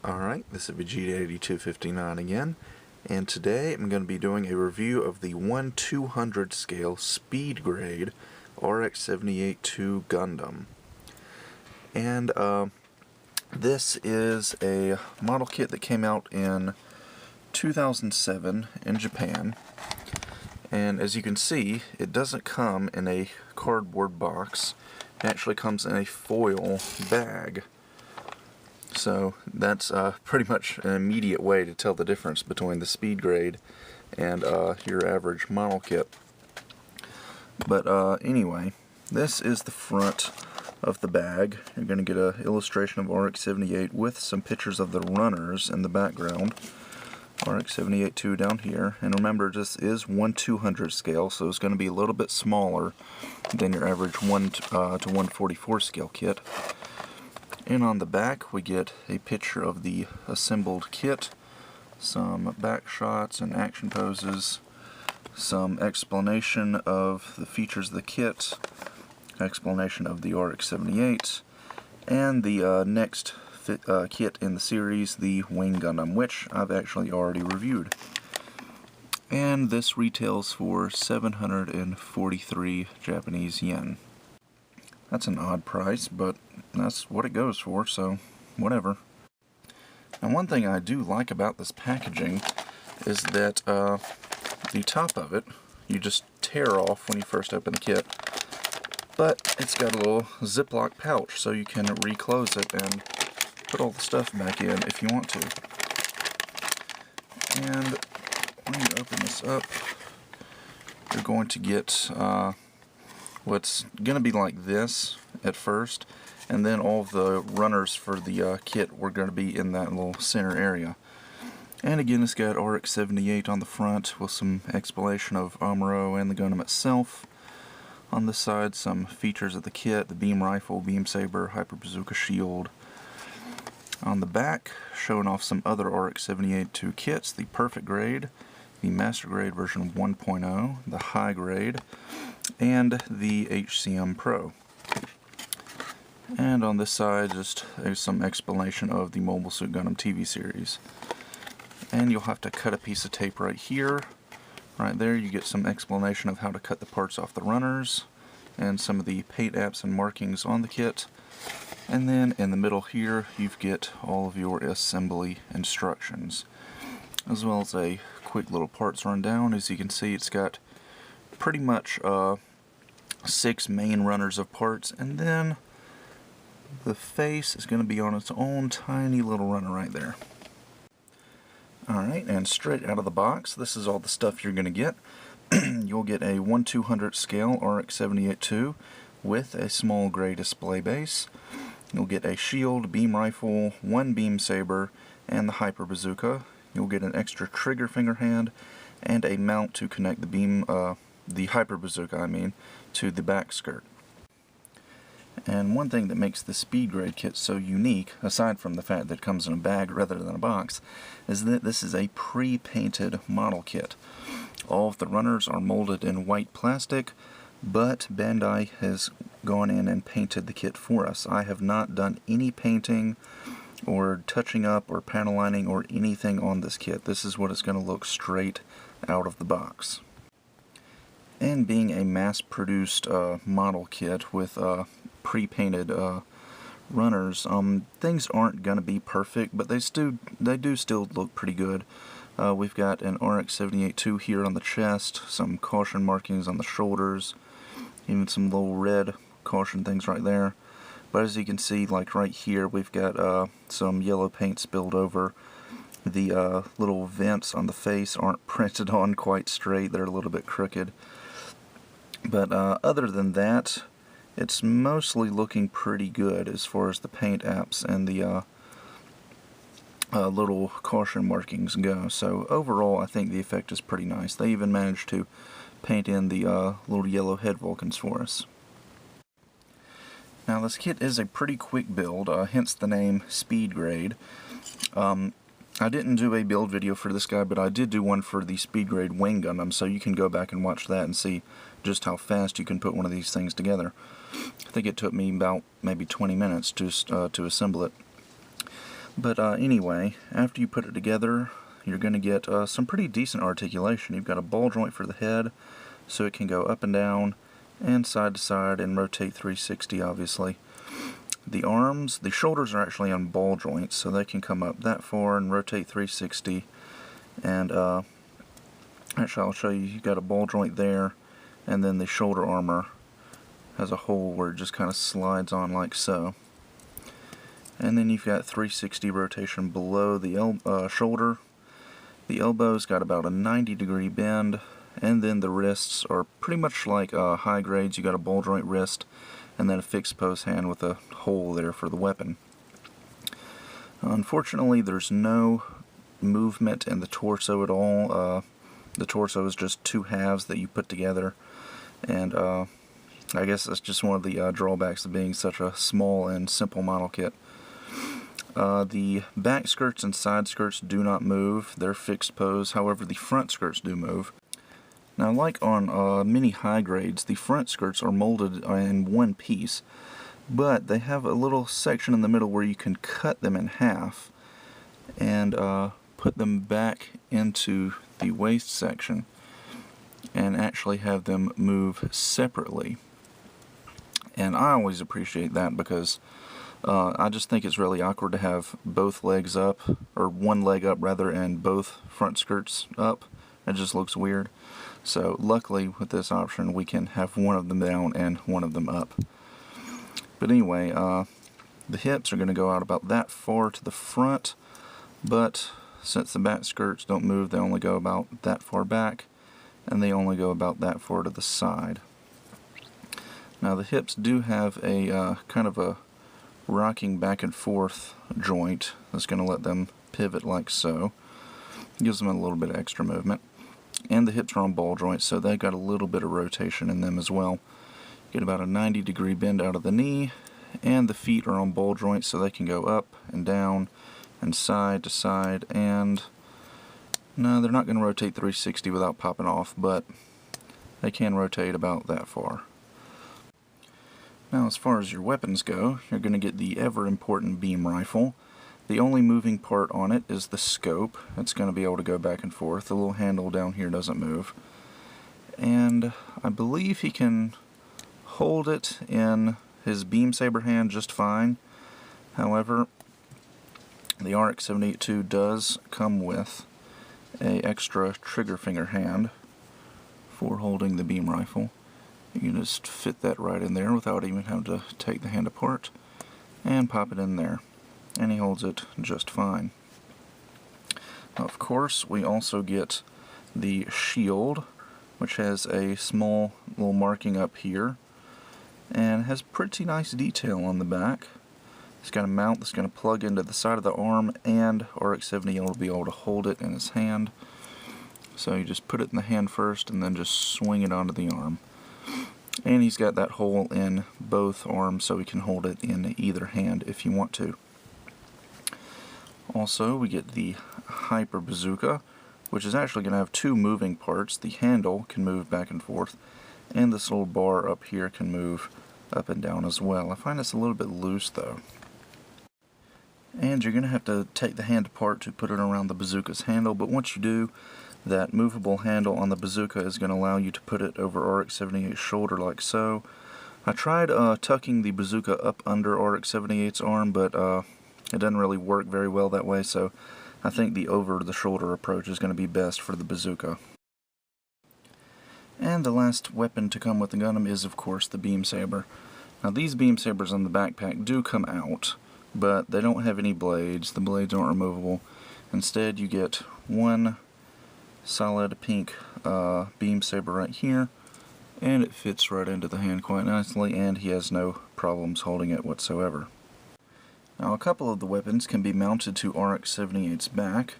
Alright, this is Vegeta8259 again, and today I'm going to be doing a review of the 1/200 scale speed grade RX-78-2 Gundam. And this is a model kit that came out in 2007 in Japan, and as you can see, it doesn't come in a cardboard box. It actually comes in a foil bag. So that's pretty much an immediate way to tell the difference between the speed grade and your average model kit. But anyway, this is the front of the bag. You're going to get an illustration of RX-78 with some pictures of the runners in the background. RX-78-2 down here. And remember, this is 1/200 scale, so it's going to be a little bit smaller than your average 1 to 144 scale kit. And on the back we get a picture of the assembled kit, some back shots and action poses, some explanation of the features of the kit, explanation of the RX-78, and the next kit in the series, the Wing Gundam, which I've actually already reviewed. And this retails for 743 Japanese yen. That's an odd price, but that's what it goes for, so whatever. And one thing I do like about this packaging is that the top of it, you just tear off when you first open the kit, but it's got a little Ziploc pouch, so you can reclose it and put all the stuff back in if you want to. And when you open this up, you're going to get what's going to be like this at first, and then all of the runners for the kit were going to be in that little center area. And again, it's got RX-78 on the front with some explanation of Amuro and the Gundam itself. On this side, some features of the kit, the beam rifle, beam saber, hyper bazooka shield. On the back, showing off some other RX-78-2 kits, the perfect grade, the master grade version 1.0, the high grade, and the HCM Pro. And on this side, just some explanation of the Mobile Suit Gundam TV series. And you'll have to cut a piece of tape right here. Right there, you get some explanation of how to cut the parts off the runners, and some of the paint apps and markings on the kit. And then in the middle here, you get all of your assembly instructions, as well as a quick little parts rundown. As you can see, it's got pretty much 6 main runners of parts, and then the face is going to be on its own tiny little runner right there. Alright, and straight out of the box, this is all the stuff you're going to get. You'll get a 1/200 scale RX-78-2 with a small gray display base. You'll get a shield, beam rifle, 1 beam saber, and the hyper bazooka. You'll get an extra trigger finger hand and a mount to connect the beam, the hyper bazooka, to the back skirt. And one thing that makes the speed grade kit so unique, aside from the fact that it comes in a bag rather than a box, is that this is a pre-painted model kit. All of the runners are molded in white plastic, but Bandai has gone in and painted the kit for us. I have not done any painting or touching up or panel lining or anything on this kit. This is what it's going to look straight out of the box. And being a mass-produced model kit with pre-painted runners, things aren't going to be perfect, but they do still look pretty good. We've got an RX-78-2 here on the chest, some caution markings on the shoulders, even some little red caution things right there. But as you can see, like right here, we've got some yellow paint spilled over. The little vents on the face aren't printed on quite straight, they're a little bit crooked. But other than that, it's mostly looking pretty good as far as the paint apps and the little caution markings go. So overall, I think the effect is pretty nice. They even managed to paint in the little yellow head Vulcans for us. Now this kit is a pretty quick build, hence the name Speed Grade. I didn't do a build video for this guy, but I did do one for the Speed Grade Wing Gundam, so you can go back and watch that and see just how fast you can put one of these things together. I think it took me about maybe 20 minutes to assemble it. But anyway, after you put it together, you're going to get some pretty decent articulation. You've got a ball joint for the head, so it can go up and down and side to side and rotate 360, obviously. The arms, the shoulders are actually on ball joints, so they can come up that far and rotate 360. And actually, I'll show you. You've got a ball joint there, and then the shoulder armor has a hole where it just kind of slides on like so. And then you've got 360 rotation below the shoulder. The elbow's got about a 90-degree bend, and then the wrists are pretty much like high grades. You got a ball joint wrist, and then a fixed pose hand with a hole there for the weapon. Unfortunately, there's no movement in the torso at all. The torso is just two halves that you put together, and I guess that's just one of the drawbacks of being such a small and simple model kit. The back skirts and side skirts do not move. They're fixed pose. However, the front skirts do move. Now, like on many high grades, the front skirts are molded in one piece, but they have a little section in the middle where you can cut them in half and put them back into the waist section and actually have them move separately. And I always appreciate that because I just think it's really awkward to have both legs up, or one leg up rather, and both front skirts up. It just looks weird. So luckily with this option we can have one of them down and one of them up. But anyway, the hips are going to go out about that far to the front, but since the back skirts don't move, they only go about that far back, and they only go about that far to the side. Now the hips do have a kind of a rocking back and forth joint that's going to let them pivot like so. Gives them a little bit of extra movement. And the hips are on ball joints, so they've got a little bit of rotation in them as well. Get about a 90-degree bend out of the knee, and the feet are on ball joints, so they can go up and down and side to side, and no, they're not going to rotate 360 without popping off, but they can rotate about that far. Now, as far as your weapons go, you're going to get the ever-important beam rifle. The only moving part on it is the scope. It's going to be able to go back and forth. The little handle down here doesn't move. And I believe he can hold it in his beam saber hand just fine. However, the RX-78-2 does come with an extra trigger finger hand for holding the beam rifle. You can just fit that right in there without even having to take the hand apart and pop it in there. And he holds it just fine. Now, of course, we also get the shield, which has a small little marking up here and has pretty nice detail on the back. It's got a mount that's going to plug into the side of the arm, and RX-78 will be able to hold it in his hand. So you just put it in the hand first and then just swing it onto the arm. And he's got that hole in both arms so he can hold it in either hand if you want to. Also, we get the Hyper Bazooka, which is actually going to have two moving parts. The handle can move back and forth, and this little bar up here can move up and down as well. I find it's a little bit loose though. And you're going to have to take the hand apart to put it around the bazooka's handle, but once you do, that movable handle on the bazooka is going to allow you to put it over RX-78's shoulder like so. I tried tucking the bazooka up under RX-78's arm, but it doesn't really work very well that way, so I think the over-the-shoulder approach is going to be best for the bazooka. And the last weapon to come with the Gundam is, of course, the beam saber. Now, these beam sabers on the backpack do come out, but they don't have any blades. The blades aren't removable. Instead, you get one solid pink beam saber right here, and it fits right into the hand quite nicely, and he has no problems holding it whatsoever. Now, a couple of the weapons can be mounted to RX-78's back.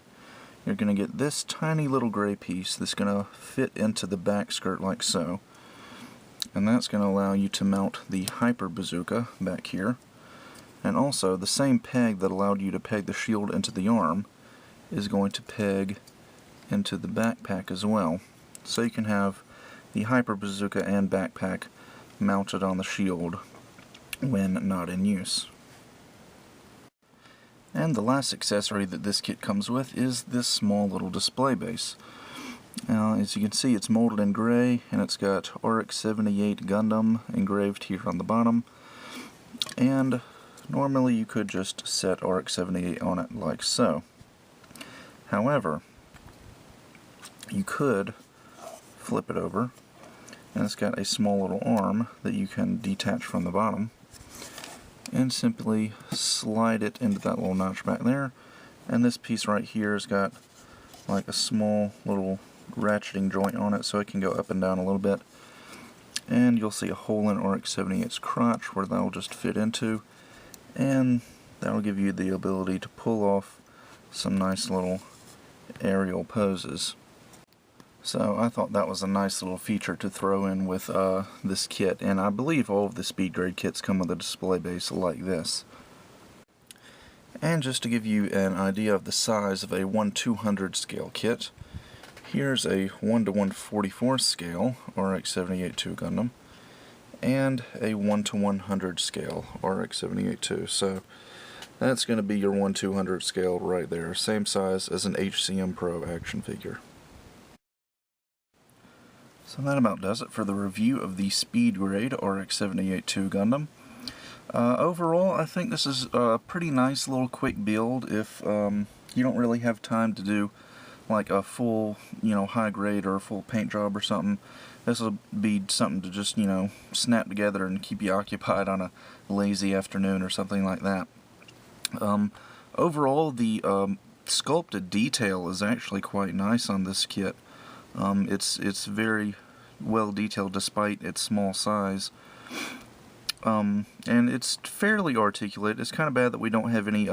You're going to get this tiny little gray piece that's going to fit into the back skirt like so, and that's going to allow you to mount the Hyper Bazooka back here. And also, the same peg that allowed you to peg the shield into the arm is going to peg into the backpack as well. So you can have the Hyper Bazooka and backpack mounted on the shield when not in use. And the last accessory that this kit comes with is this small little display base. Now, as you can see, it's molded in gray, and it's got RX-78 Gundam engraved here on the bottom. And normally you could just set RX-78 on it like so. However, you could flip it over, and it's got a small little arm that you can detach from the bottom, and simply slide it into that little notch back there. And this piece right here has got like a small little ratcheting joint on it, so it can go up and down a little bit. And you'll see a hole in RX-78's crotch where that'll just fit into, and that'll give you the ability to pull off some nice little aerial poses. So I thought that was a nice little feature to throw in with this kit, and I believe all of the speed grade kits come with a display base like this. And just to give you an idea of the size of a 1/200 scale kit, here's a 1/144 scale RX-78-2 Gundam, and a 1/100 scale RX-78-2. So that's going to be your 1/200 scale right there, same size as an HCM Pro action figure. So that about does it for the review of the speed grade RX-78-2 Gundam. Overall, I think this is a pretty nice little quick build if you don't really have time to do like a full, high grade or a full paint job or something. This will be something to just, snap together and keep you occupied on a lazy afternoon or something like that. Overall, the sculpted detail is actually quite nice on this kit. It's very well detailed despite its small size. And it's fairly articulate. It's kind of bad that we don't have any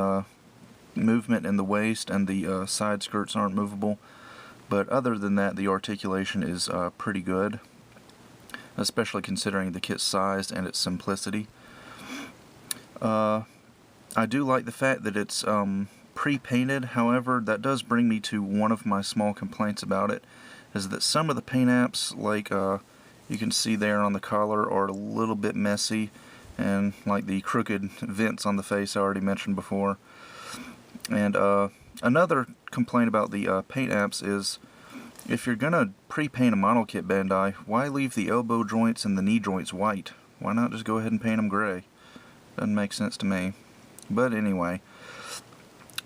movement in the waist, and the side skirts aren't movable. But other than that, the articulation is pretty good, especially considering the kit's size and its simplicity. I do like the fact that it's pre-painted. However, that does bring me to one of my small complaints about it, is that some of the paint apps, like you can see there on the collar, are a little bit messy, and like the crooked vents on the face I already mentioned before. And another complaint about the paint apps is, if you're gonna pre-paint a model kit, Bandai, why leave the elbow joints and the knee joints white? Why not just go ahead and paint them gray? Doesn't make sense to me. But anyway,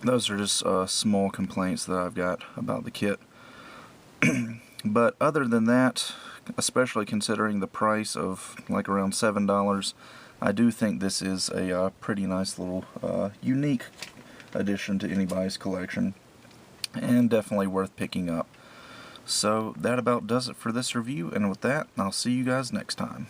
those are just small complaints that I've got about the kit. But other than that, especially considering the price of like around $7, I do think this is a pretty nice little unique addition to anybody's collection, and definitely worth picking up. So that about does it for this review, and with that, I'll see you guys next time.